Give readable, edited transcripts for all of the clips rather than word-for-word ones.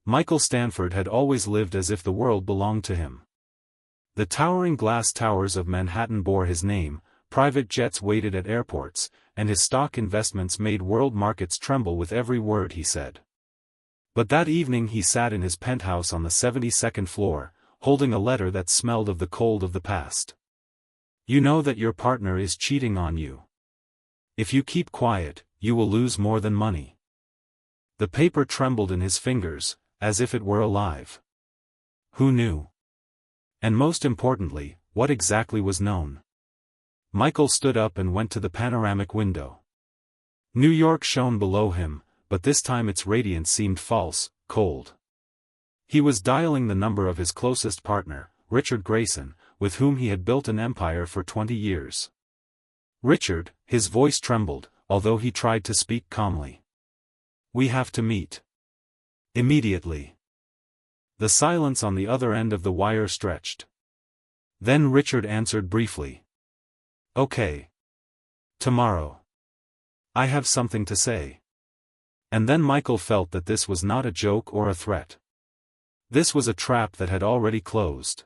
Michael Stanford had always lived as if the world belonged to him. The towering glass towers of Manhattan bore his name, private jets waited at airports, and his stock investments made world markets tremble with every word he said. But that evening he sat in his penthouse on the 72nd floor, holding a letter that smelled of the cold of the past. You know that your partner is cheating on you. If you keep quiet, you will lose more than money. The paper trembled in his fingers, as if it were alive. Who knew? And most importantly, what exactly was known? Michael stood up and went to the panoramic window. New York shone below him, but this time its radiance seemed false, cold. He was dialing the number of his closest partner, Richard Grayson, with whom he had built an empire for 20 years. Richard, his voice trembled, although he tried to speak calmly. We have to meet. Immediately. The silence on the other end of the wire stretched. Then Richard answered briefly. Okay. Tomorrow. I have something to say. And then Michael felt that this was not a joke or a threat. This was a trap that had already closed.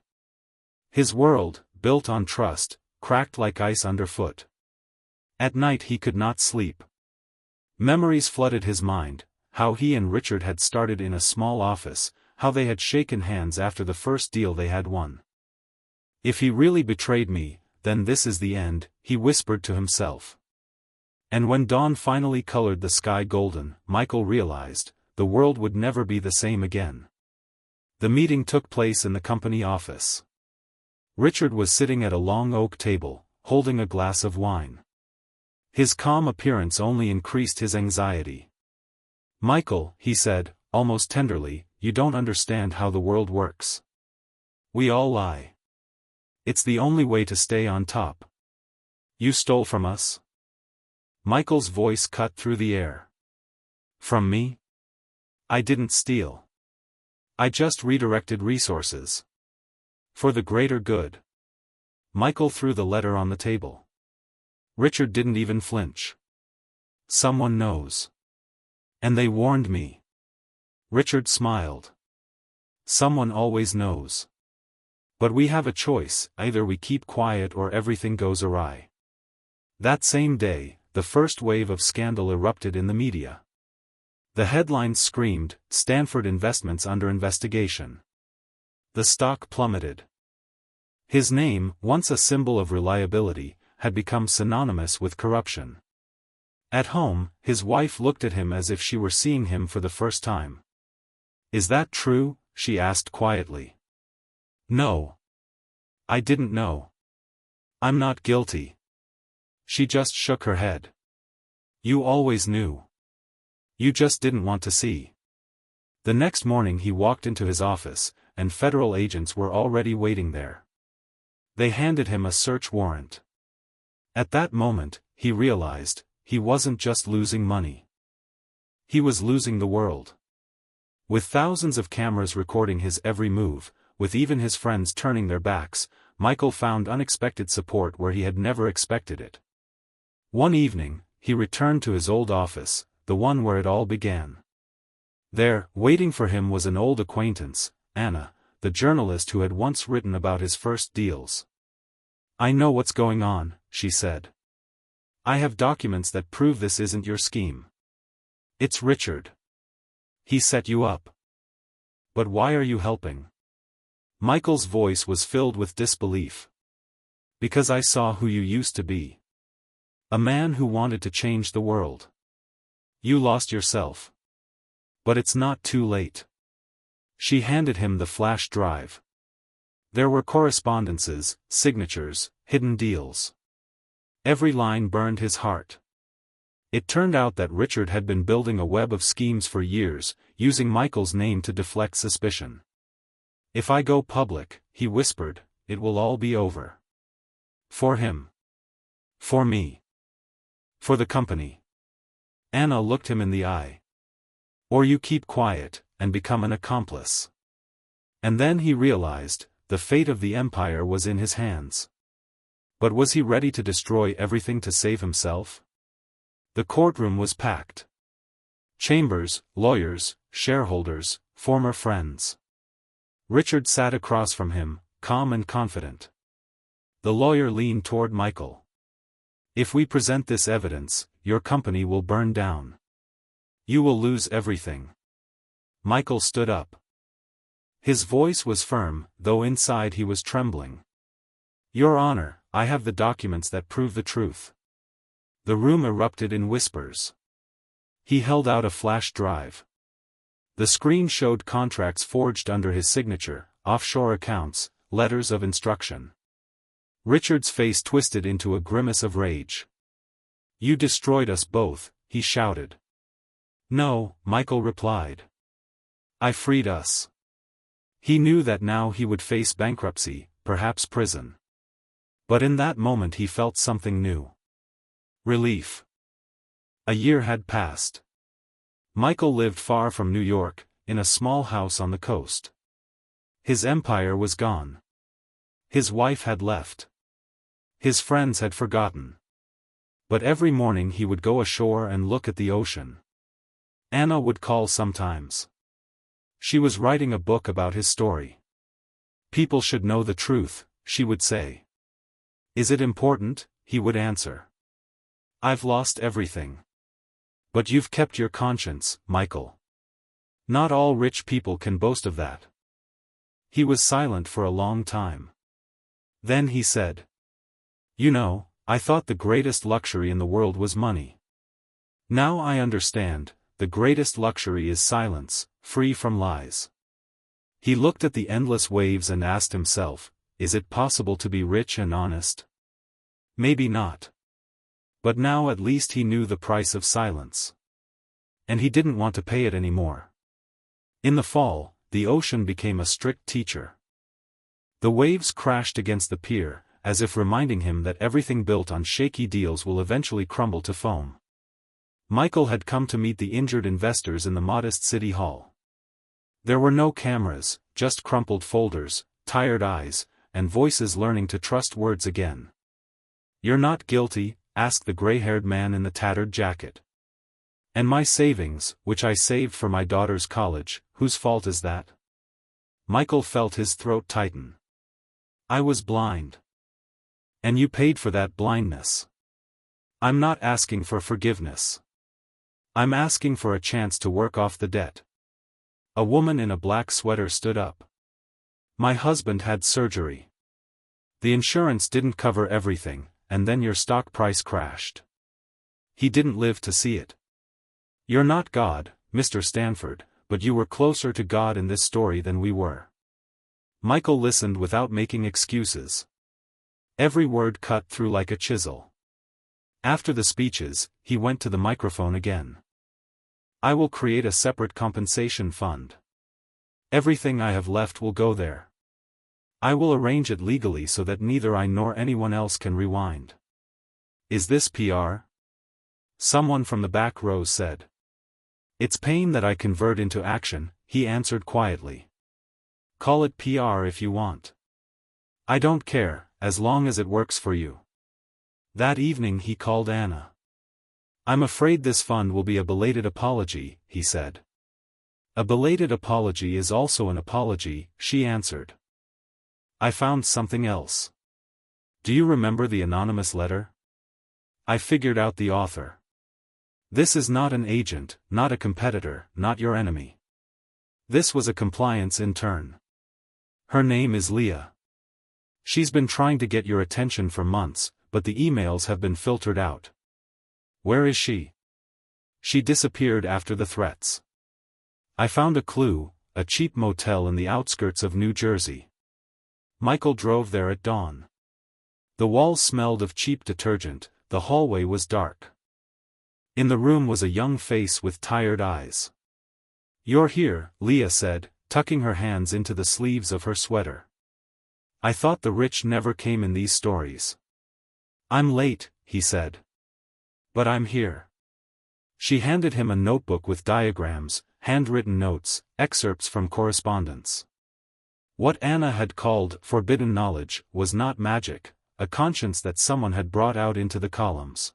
His world, built on trust, cracked like ice underfoot. At night he could not sleep. Memories flooded his mind, how he and Richard had started in a small office, how they had shaken hands after the first deal they had won. If he really betrayed me, then this is the end, he whispered to himself. And when dawn finally colored the sky golden, Michael realized, the world would never be the same again. The meeting took place in the company office. Richard was sitting at a long oak table, holding a glass of wine. His calm appearance only increased his anxiety. Michael, he said, almost tenderly, you don't understand how the world works. We all lie. It's the only way to stay on top. You stole from us? Michael's voice cut through the air. From me? I didn't steal. I just redirected resources. For the greater good. Michael threw the letter on the table. Richard didn't even flinch. Someone knows. And they warned me. Richard smiled. Someone always knows. But we have a choice, either we keep quiet or everything goes awry. That same day, the first wave of scandal erupted in the media. The headlines screamed, Stanford investments under investigation. The stock plummeted. His name, once a symbol of reliability, had become synonymous with corruption. At home, his wife looked at him as if she were seeing him for the first time. Is that true? She asked quietly. No. I didn't know. I'm not guilty. She just shook her head. You always knew. You just didn't want to see. The next morning he walked into his office, and federal agents were already waiting there. They handed him a search warrant. At that moment, he realized, he wasn't just losing money. He was losing the world. With thousands of cameras recording his every move, with even his friends turning their backs, Michael found unexpected support where he had never expected it. One evening, he returned to his old office, the one where it all began. There, waiting for him was an old acquaintance, Anna, the journalist who had once written about his first deals. I know what's going on, she said. I have documents that prove this isn't your scheme. It's Richard. He set you up. But why are you helping? Michael's voice was filled with disbelief. Because I saw who you used to be. A man who wanted to change the world. You lost yourself. But it's not too late. She handed him the flash drive. There were correspondences, signatures, hidden deals. Every line burned his heart. It turned out that Richard had been building a web of schemes for years, using Michael's name to deflect suspicion. If I go public, he whispered, it will all be over. For him. For me. For the company. Anna looked him in the eye. Or you keep quiet, and become an accomplice. And then he realized, the fate of the empire was in his hands. But was he ready to destroy everything to save himself? The courtroom was packed. Chambers, lawyers, shareholders, former friends. Richard sat across from him, calm and confident. The lawyer leaned toward Michael. If we present this evidence, your company will burn down. You will lose everything. Michael stood up. His voice was firm, though inside he was trembling. Your Honor, I have the documents that prove the truth. The room erupted in whispers. He held out a flash drive. The screen showed contracts forged under his signature, offshore accounts, letters of instruction. Richard's face twisted into a grimace of rage. You destroyed us both, he shouted. No, Michael replied. I freed us. He knew that now he would face bankruptcy, perhaps prison. But in that moment he felt something new. Relief. A year had passed. Michael lived far from New York, in a small house on the coast. His empire was gone. His wife had left. His friends had forgotten. But every morning he would go ashore and look at the ocean. Anna would call sometimes. She was writing a book about his story. People should know the truth, she would say. Is it important? He would answer. I've lost everything. But you've kept your conscience, Michael. Not all rich people can boast of that. He was silent for a long time. Then he said. You know, I thought the greatest luxury in the world was money. Now I understand, the greatest luxury is silence, free from lies. He looked at the endless waves and asked himself, is it possible to be rich and honest? Maybe not. But now at least he knew the price of silence. And he didn't want to pay it anymore. In the fall, the ocean became a strict teacher. The waves crashed against the pier, as if reminding him that everything built on shaky deals will eventually crumble to foam. Michael had come to meet the injured investors in the modest city hall. There were no cameras, just crumpled folders, tired eyes, and voices learning to trust words again. You're not guilty? Asked the gray-haired man in the tattered jacket. And my savings, which I saved for my daughter's college, whose fault is that? Michael felt his throat tighten. I was blind. And you paid for that blindness. I'm not asking for forgiveness. I'm asking for a chance to work off the debt. A woman in a black sweater stood up. My husband had surgery. The insurance didn't cover everything, and then your stock price crashed. He didn't live to see it. You're not God, Mr. Stanford, but you were closer to God in this story than we were. Michael listened without making excuses. Every word cut through like a chisel. After the speeches, he went to the microphone again. I will create a separate compensation fund. Everything I have left will go there. I will arrange it legally so that neither I nor anyone else can rewind. Is this PR? Someone from the back row said. It's pain that I convert into action, he answered quietly. Call it PR if you want. I don't care, as long as it works for you. That evening he called Anna. I'm afraid this fund will be a belated apology, he said. A belated apology is also an apology, she answered. I found something else. Do you remember the anonymous letter? I figured out the author. This is not an agent, not a competitor, not your enemy. This was a compliance intern. Her name is Leah. She's been trying to get your attention for months, but the emails have been filtered out. Where is she? She disappeared after the threats. I found a clue, a cheap motel in the outskirts of New Jersey. Michael drove there at dawn. The walls smelled of cheap detergent, the hallway was dark. In the room was a young face with tired eyes. You're here, Leah said, tucking her hands into the sleeves of her sweater. I thought the rich never came in these stories. I'm late, he said. But I'm here. She handed him a notebook with diagrams, handwritten notes, excerpts from correspondence. What Anna had called forbidden knowledge was not magic, a conscience that someone had brought out into the columns.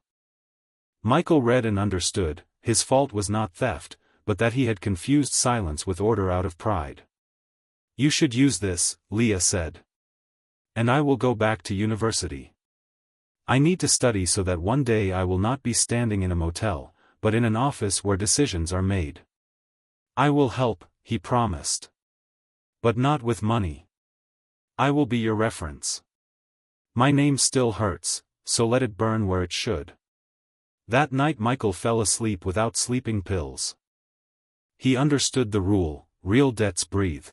Michael read and understood, his fault was not theft, but that he had confused silence with order out of pride. "You should use this," Leah said. "And I will go back to university. I need to study so that one day I will not be standing in a motel, but in an office where decisions are made." "I will help," he promised. "But not with money. I will be your reference. My name still hurts, so let it burn where it should." That night Michael fell asleep without sleeping pills. He understood the rule: real debts breathe.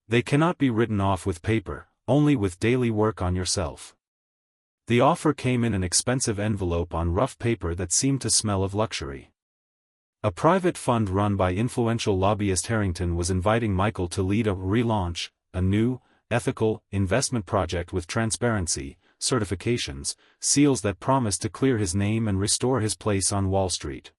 They cannot be written off with paper, only with daily work on yourself. The offer came in an expensive envelope on rough paper that seemed to smell of luxury. A private fund run by influential lobbyist Harrington was inviting Michael to lead a relaunch, a new, ethical, investment project with transparency, certifications, seals that promised to clear his name and restore his place on Wall Street.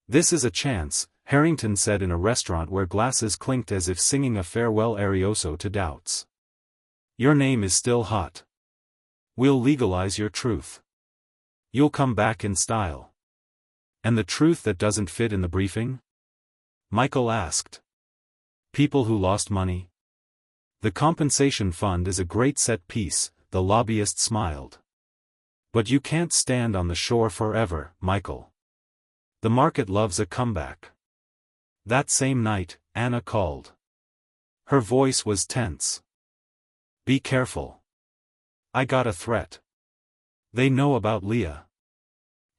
"This is a chance," Harrington said in a restaurant where glasses clinked as if singing a farewell arioso to doubts. "Your name is still hot. We'll legalize your truth. You'll come back in style." "And the truth that doesn't fit in the briefing?" Michael asked. "People who lost money." "The compensation fund is a great set piece," the lobbyist smiled. "But you can't stand on the shore forever, Michael. The market loves a comeback." That same night, Anna called. Her voice was tense. "Be careful. I got a threat. They know about Leah.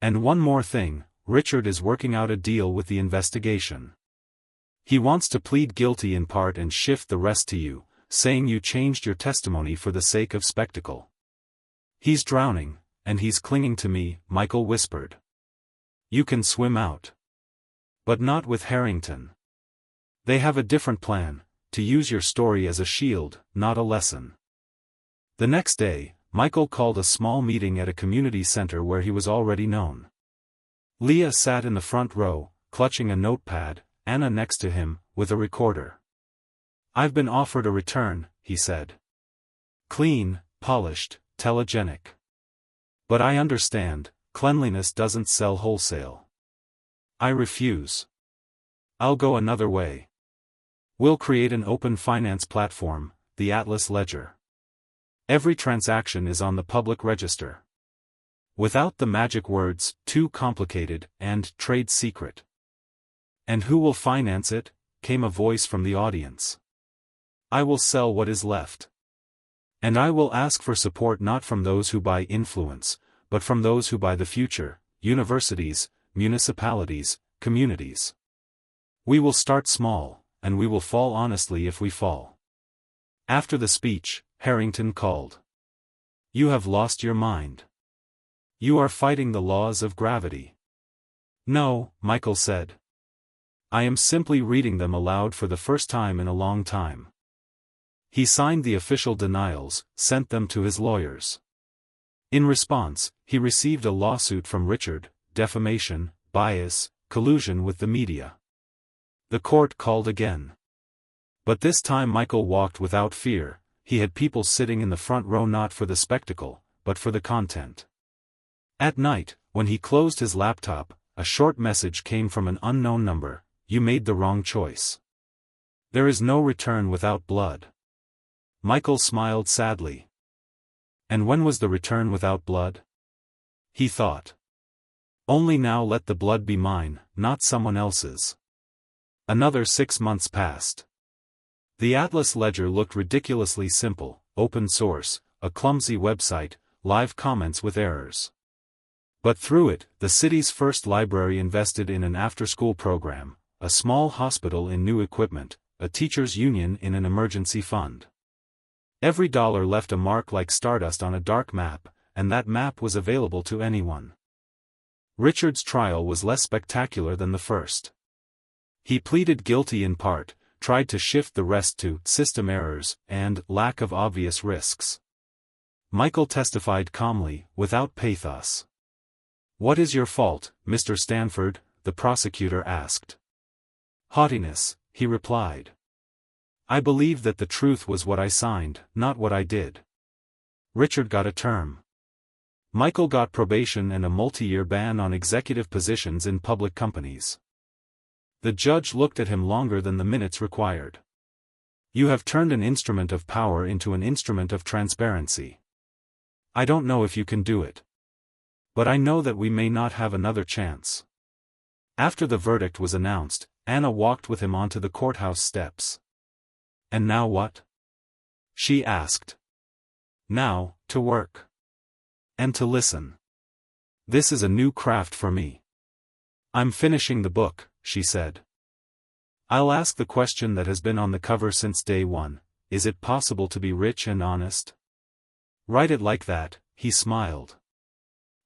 And one more thing, Richard is working out a deal with the investigation. He wants to plead guilty in part and shift the rest to you, saying you changed your testimony for the sake of spectacle. He's drowning, and he's clinging to me," Michael whispered. "You can swim out. But not with Harrington. They have a different plan, to use your story as a shield, not a lesson." The next day, Michael called a small meeting at a community center where he was already known. Leah sat in the front row, clutching a notepad, Anna next to him, with a recorder. "I've been offered a return," he said. "Clean, polished, telegenic. But I understand, cleanliness doesn't sell wholesale. I refuse. I'll go another way. We'll create an open finance platform, the Atlas Ledger. Every transaction is on the public register. Without the magic words, too complicated, and trade secret." "And who will finance it?" came a voice from the audience. "I will sell what is left. And I will ask for support not from those who buy influence, but from those who buy the future, universities, municipalities, communities. We will start small, and we will fall honestly if we fall." After the speech, Harrington called. "You have lost your mind. You are fighting the laws of gravity." "No," Michael said. "I am simply reading them aloud for the first time in a long time." He signed the official denials, sent them to his lawyers. In response, he received a lawsuit from Richard: defamation, bias, collusion with the media. The court called again. But this time Michael walked without fear. He had people sitting in the front row not for the spectacle, but for the content. At night, when he closed his laptop, a short message came from an unknown number: "You made the wrong choice. There is no return without blood." Michael smiled sadly. And when was the return without blood? He thought. Only now let the blood be mine, not someone else's. Another 6 months passed. The Atlas Ledger looked ridiculously simple: open source, a clumsy website, live comments with errors. But through it, the city's first library invested in an after-school program, a small hospital in new equipment, a teachers' union in an emergency fund. Every dollar left a mark like stardust on a dark map, and that map was available to anyone. Richard's trial was less spectacular than the first. He pleaded guilty in part, tried to shift the rest to system errors and lack of obvious risks. Michael testified calmly, without pathos. "What is your fault, Mr. Stanford?" the prosecutor asked. "Haughtiness," he replied. "I believe that the truth was what I signed, not what I did." Richard got a term. Michael got probation and a multi-year ban on executive positions in public companies. The judge looked at him longer than the minutes required. You have turned an instrument of power into an instrument of transparency. I don't know if you can do it. But I know that we may not have another chance. After the verdict was announced, Anna walked with him onto the courthouse steps. And now what? She asked. Now, to work. And to listen. This is a new craft for me. I'm finishing the book, she said. I'll ask the question that has been on the cover since day one: is it possible to be rich and honest? Write it like that, he smiled.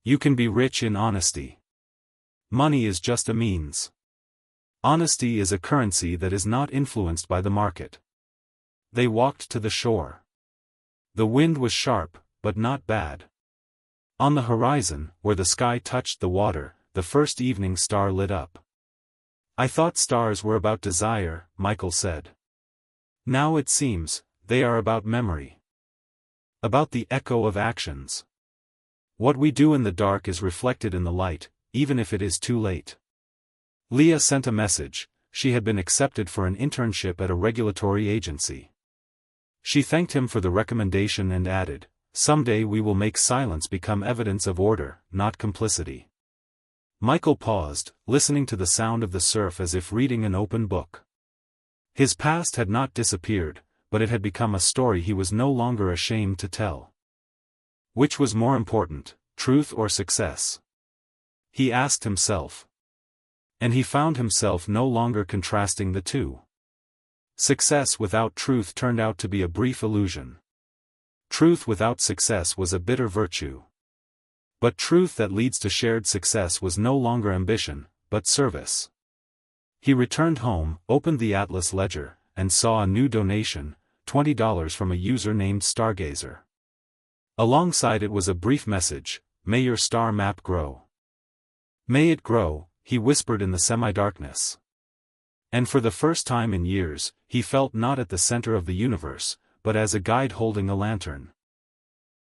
You can be rich in honesty. Money is just a means. Honesty is a currency that is not influenced by the market. They walked to the shore. The wind was sharp, but not bad. On the horizon, where the sky touched the water, the first evening star lit up. I thought stars were about desire, Michael said. Now it seems, they are about memory. About the echo of actions. What we do in the dark is reflected in the light, even if it is too late. Leah sent a message. She had been accepted for an internship at a regulatory agency. She thanked him for the recommendation and added, "Someday we will make silence become evidence of order, not complicity." Michael paused, listening to the sound of the surf as if reading an open book. His past had not disappeared, but it had become a story he was no longer ashamed to tell. Which was more important, truth or success? He asked himself. And he found himself no longer contrasting the two. Success without truth turned out to be a brief illusion. Truth without success was a bitter virtue. But truth that leads to shared success was no longer ambition, but service. He returned home, opened the Atlas ledger, and saw a new donation, $20 from a user named Stargazer. Alongside it was a brief message: "May your star map grow." "May it grow," he whispered in the semi-darkness. And for the first time in years, he felt not at the center of the universe, but as a guide holding a lantern.